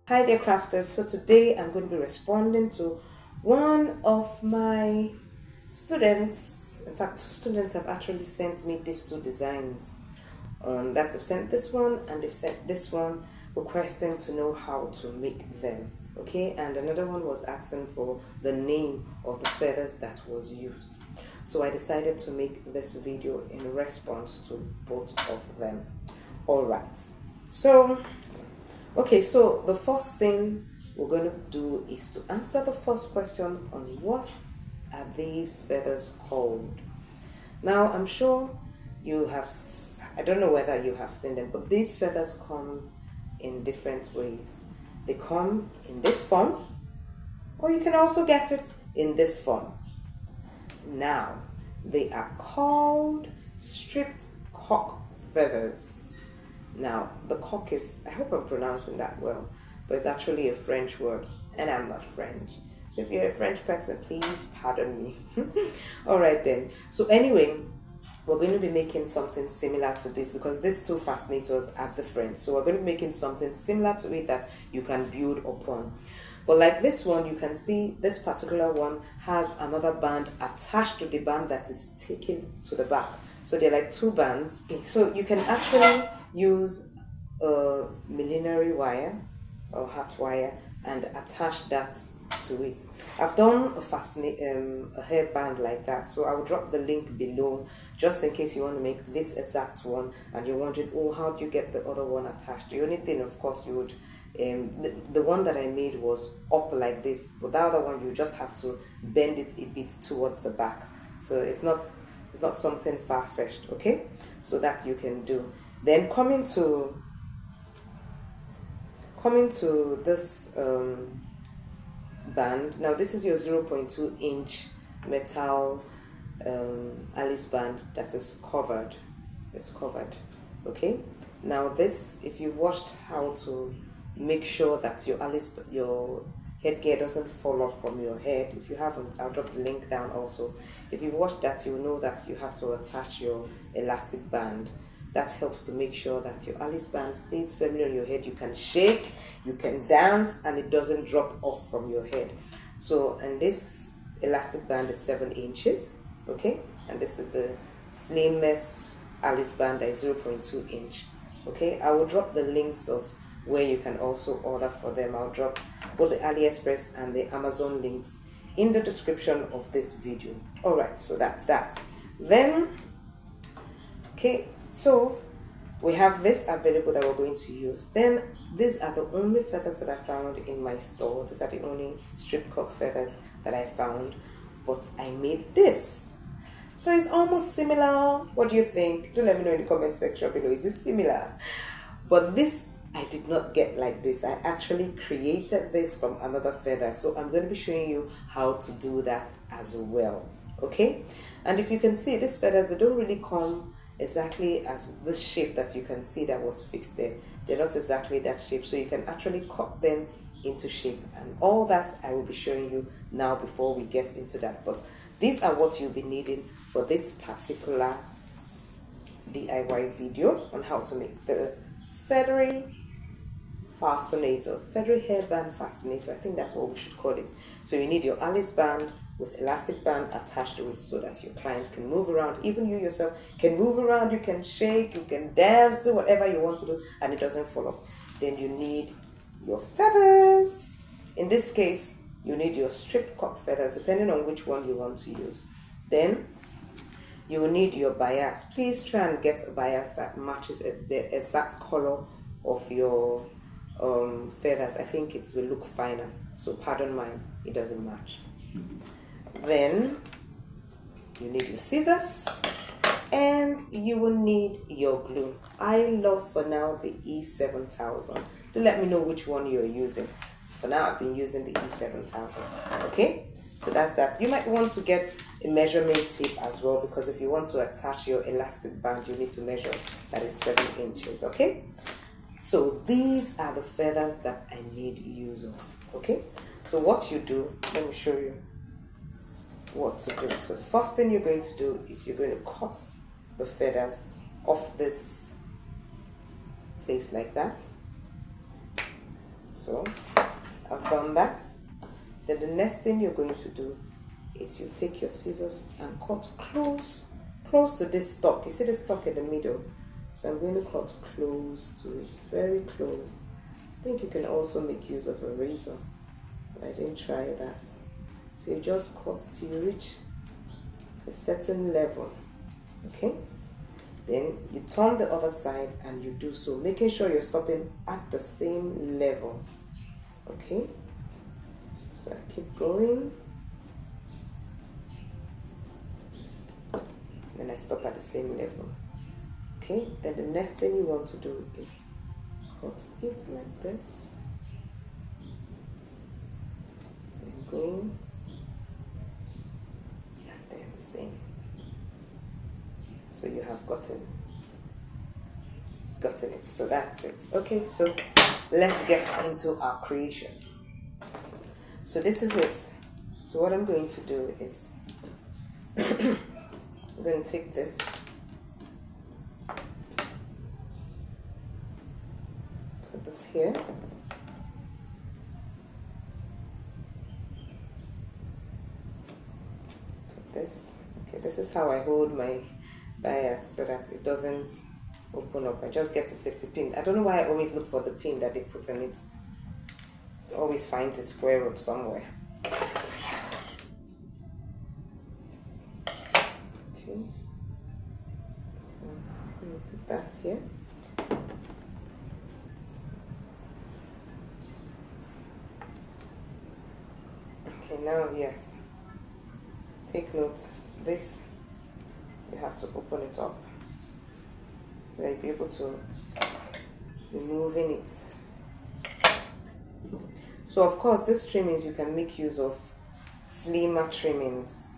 Hi dear crafters, so today I'm going to be responding to one of my students. In fact, two students have actually sent me these two designs. They've sent this one and they've sent this one requesting to know how to make them. Okay, and another one was asking for the name of the feathers that was used. So I decided to make this video in response to both of them. Alright, so okay, so the first thing we're going to do is to answer the first question on what are these feathers called. Now, I'm sure you have, I don't know whether you have seen them, but these feathers come in different ways. They come in this form, or you can also get it in this form. Now, they are called stripped cock feathers. Now, the cock is, I hope I'm pronouncing that well, but it's actually a French word, and I'm not French. So if you're a French person, please pardon me. All right then. So anyway, we're going to be making something similar to this because these two fascinators are different. So we're going to be making something similar to it that you can build upon. But like this one, you can see this particular one has another band attached to the band that is taken to the back. So they're like two bands. So you can actually use a millinery wire or hat wire and attach that to it. I've done a hairband like that, so I will drop the link below just in case you want to make this exact one and you're wondering, oh, how do you get the other one attached? The only thing, of course, you would the one that I made was up like this, but the other one you just have to bend it a bit towards the back. So it's not something far-fetched, okay? So that you can do. Then coming to this band. Now this is your 0.2 inch metal Alice band that is covered. It's covered, okay? Now this, if you've watched how to make sure that your headgear doesn't fall off from your head. If you haven't, I'll drop the link down also. If you've watched that, you'll know that you have to attach your elastic band. That helps to make sure that your Alice band stays firmly on your head. You can shake, you can dance, and it doesn't drop off from your head. So, and this elastic band is 7 inches, okay? And this is the slimness Alice band that is 0.2 inch, okay? I will drop the links of where you can also order for them. I'll drop both the AliExpress and the Amazon links in the description of this video. All right, so that's that. Then, okay, so we have this available that we're going to use. Then these are the only feathers that I found in my store. These are the only strip cock feathers that I found, but I made this. So it's almost similar. What do you think? Do let me know in the comment section below. Is it similar? But this I did not get like this. I actually created this from another feather. So I'm going to be showing you how to do that as well. Okay? And if you can see, these feathers, they don't really come exactly as this shape that you can see that was fixed there. They're not exactly that shape. So you can actually cut them into shape. And all that I will be showing you now before we get into that. But these are what you'll be needing for this particular DIY video on how to make the Feathery Fascinator, Feathery Hairband Fascinator. I think that's what we should call it. So you need your Alice band with elastic band attached to it so that your clients can move around. Even you yourself can move around, you can shake, you can dance, do whatever you want to do, and it doesn't fall off. Then you need your feathers. In this case, you need your strip cock feathers, depending on which one you want to use. Then you will need your bias. Please try and get a bias that matches the exact color of your feathers. I think it will look finer. So pardon mine, it doesn't match. Then you need your scissors and you will need your glue. I love for now the E7000. Do let me know which one you're using. For now, I've been using the E7000. Okay? So that's that. You might want to get a measurement tape as well, because if you want to attach your elastic band, you need to measure that it's 7 inches, okay? So these are the feathers that I made use of, okay? So what you do, let me show you what to do. So the first thing you're going to do is you're going to cut the feathers off this place like that. So I've done that. Then the next thing you're going to do is you take your scissors and cut close to this stalk. You see the stalk in the middle? So I'm going to cut close to it, very close. I think you can also make use of a razor, but I didn't try that. So you just cut till you reach a certain level, okay? Then you turn the other side and you do so, making sure you're stopping at the same level, okay? So I keep going. Then I stop at the same level. Okay, then the next thing you want to do is cut it like this. Then go. And then same. So you have gotten it. So that's it. Okay, so let's get into our creation. So this is it. So what I'm going to do is I'm going to take this, put this here, put this. Okay, this is how I hold my bias so that it doesn't open up. I just get a safety pin. I don't know why I always look for the pin that they put in it. It always finds its square root somewhere. Okay, so I'm going to put that here. Okay, now yes, take note, this you have to open it up so that you'll be able to be moving it. So of course this trimmings you can make use of slimmer trimmings.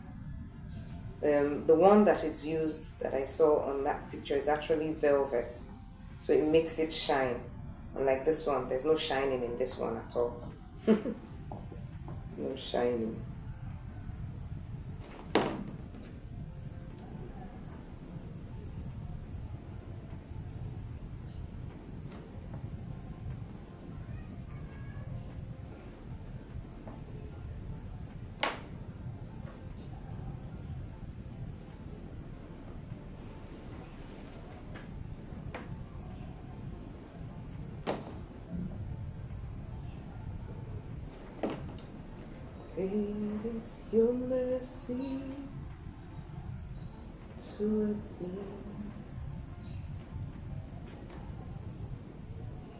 The one that is used that I saw on that picture is actually velvet, so it makes it shine. Unlike this one, there's no shining in this one at all. No shining. Great is your mercy towards me.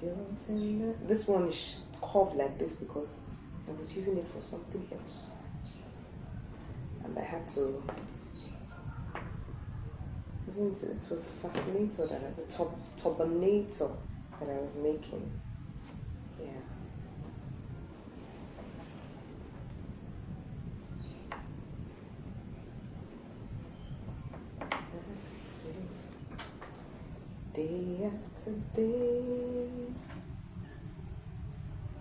Your tender. This one is curved like this because I was using it for something else, and I had to. It was a fascinator that the turbinator that I was making. Yeah. Day after day.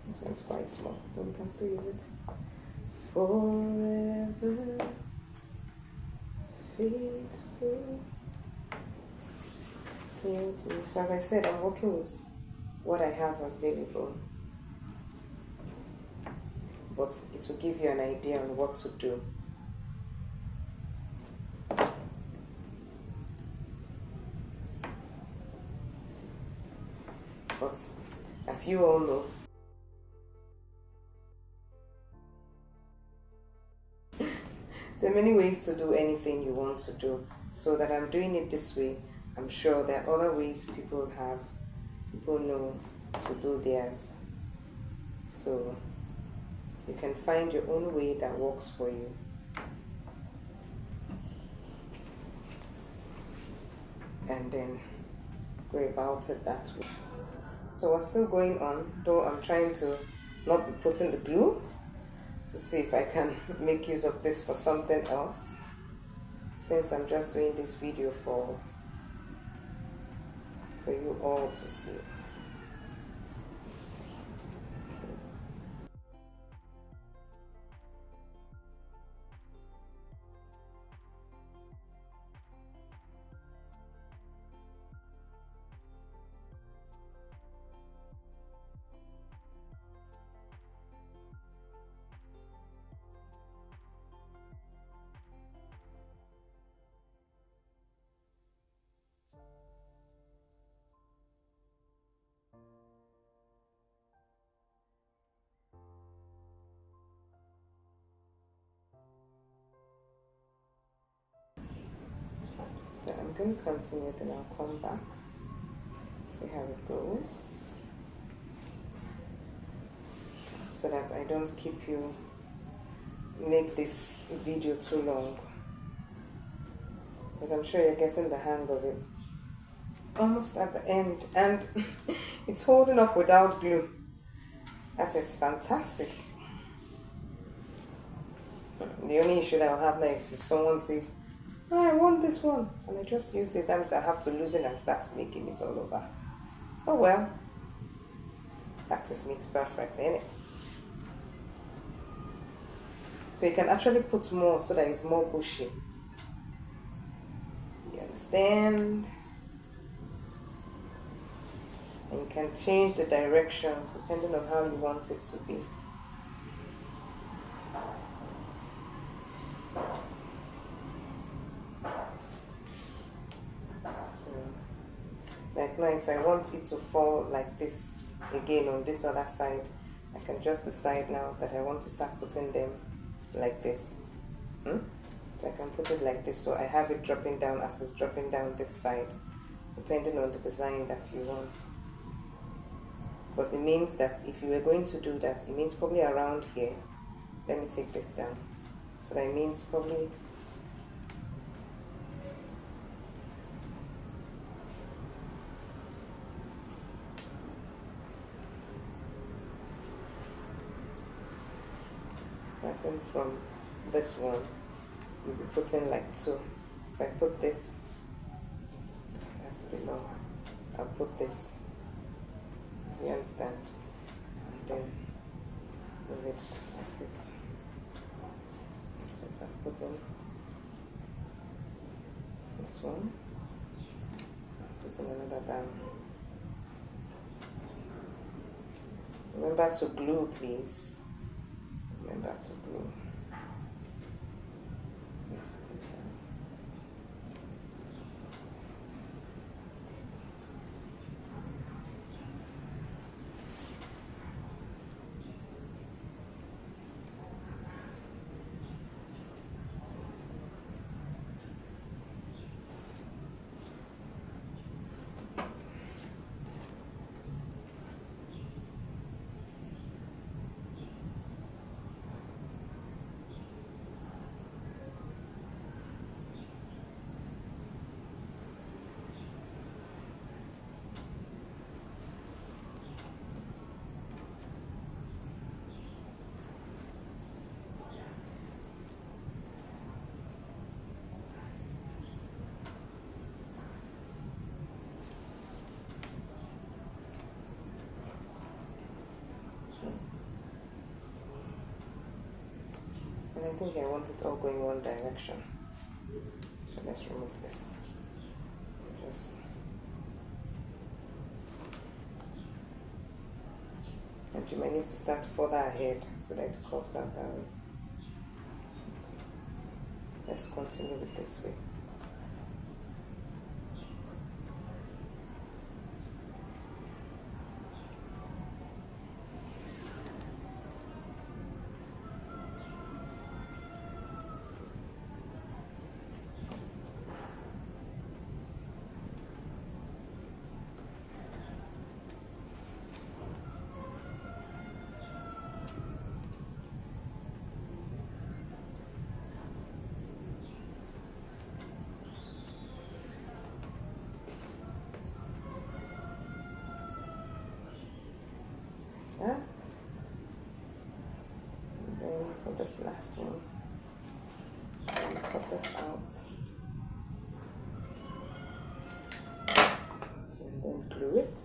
This one's quite small, but we can still use it. Forever faithful towards me. So as I said, I'm working with what I have available, but it will give you an idea on what to do. But as you all know, there are many ways to do anything you want to do. So that I'm doing it this way, I'm sure there are other ways people know to do theirs. So you can find your own way that works for you. And then go about it that way. So we're still going on, though I'm trying to not be putting the glue to see if I can make use of this for something else, since I'm just doing this video for you all to see. going to continue, then I'll come back, see how it goes, so that I don't make this video too long. But I'm sure you're getting the hang of it. Almost at the end, and it's holding up without glue. That is fantastic. The only issue that I'll have now, if someone says, oh, I want this one, and I just use the times I have to loosen and start making it all over. Oh well, practice makes perfect, ain't it? So you can actually put more so that it's more bushy. You understand? And you can change the directions depending on how you want it to be. Like now, if I want it to fall like this again on this other side, I can just decide now that I want to start putting them like this. So I can put it like this, so I have it dropping down as it's dropping down this side, depending on the design that you want. But it means that if you were going to do that, it means probably around here. Let me take this down. So that means probably starting from this one, you'll be putting like 2. If I put this, that's a bit long. I'll put this. Do you understand? And then move it like this. So if I put in this one, put in another down. Remember to glue, please. Remember to glue. I think I want it all going one direction. So let's remove this. And you might need to start further ahead so that it curves out that way. Let's continue with this way. That. And then for this last one, I'm gonna cut this out and then glue it.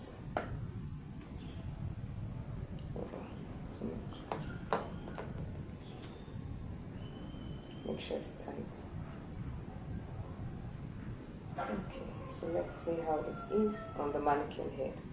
Hold on, too much. Make sure it's tight. Okay, so let's see how it is on the mannequin head.